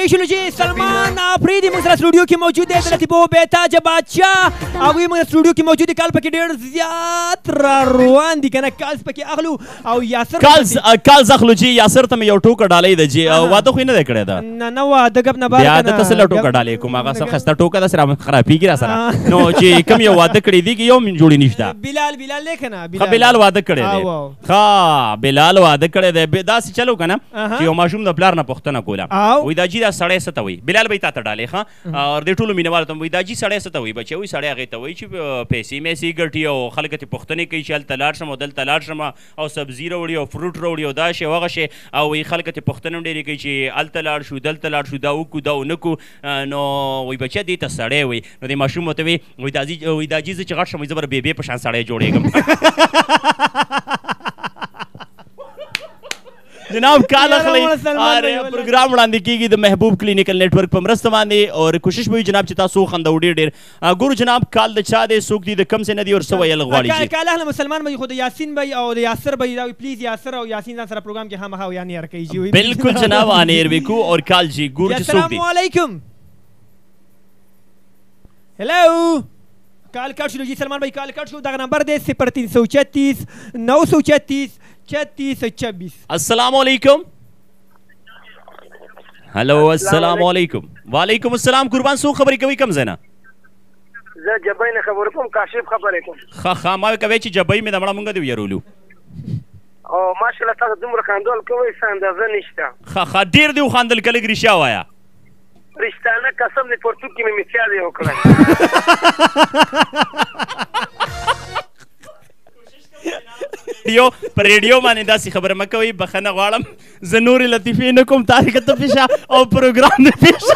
شلو جی سلمان افریدي موږ سره سټوډیو کې موجود دی د لطیفو بېتاجه بادشاه هغوی موږ سټوډیو کې موجود دي کال پکې ډېر زیات را روان دي که نه کالز پکې اخلو او یاسر کالز اخلو جی یاسر ته مې یو ټوکه ډالۍ ده جی واده خو یې نه دی کړی ده نه واده ګپ نه بیا د ته څه له ټوکه ډالۍ کوم هغه څه ښایسته ټوکه داسې را خرابېږي را سره نو چې کوم یو واده کړی دی یو مې جوړې نشته بلال دی که نه بلال واده کړی دی ښه بلال واده کړی دی داسې چلو که نه چې یو ماشوم د پلار نه پوښتنه کوله وایي دا جي دا سړی څه ته وایي بلال به یې تا ته ډالۍ ښه او د ټولو مینهوالو ته وایي دا جي سړی څه ته وایي بچی وایي سړی هغې ته وایي چې پیسې میسې ګټي او خلک ترې پوښتنې کوي چې هلته لاړ شم او دلته لاړ شم او سبزي راوړي او فروټ راوړي او دا شی او هغه شی او وایي خلک ترې پوښتنې هم ډېرې کوي چې هلته لاړ شو دلته لاړ شو دا وکړو دا ونه کړو نو وایي بچیه دې ته سړی وایي نو دې ماشوم ورته وایي وایي دا جي زه چې غټ شم وایي زه به بېبې په شان سړی جوړېږم جناب کال اخلي پروګرام وړاندې کیږي د محبوب کلینیکل نیټورک په مرسته باندې او کوشش به وي جناب چې تاسو وخندو ډېر ګورو جناب کال د چا دی څوک دی د کم څه نه دی او څه ویل غواړي کال اهله مسلمان به خو د یاسین به او د یاسر به پلیز یاسر او یاسین ځان سره پروګرام کې خامخا یعنی هر کوي جی بالکل جناب ان ایر وکو اور کال جی ګور چې څوک دی السلام علیکم هلو کال کټ شو جی سلمان بھائی کال کټ شو دغه نمبر دی 0336 936 3626 السلام علیکم هلو السلام علیکم وعلیکم السلام قربان څوک خبرې کوي کوم ځای نه زه جبۍ نه خبرې کوم کاشف خبرې کوم ښه ما کوي چې جبۍ مې د مړه مونږ دې ویرولو او ماشاءالله تاسو دومره خندول کوئ څه اندازه نشته ښه ډېر دې وخندل که لږ رښتیا وایه رښتانه قسم دې پرتوګ کې مې مثال یې وکړی په ریډیو باندې داسې خبره مه کوئ بخښنه غواړم زه نورې لطیفې نه کوم تاریخ ته پیشه او پروګرام نه پیشه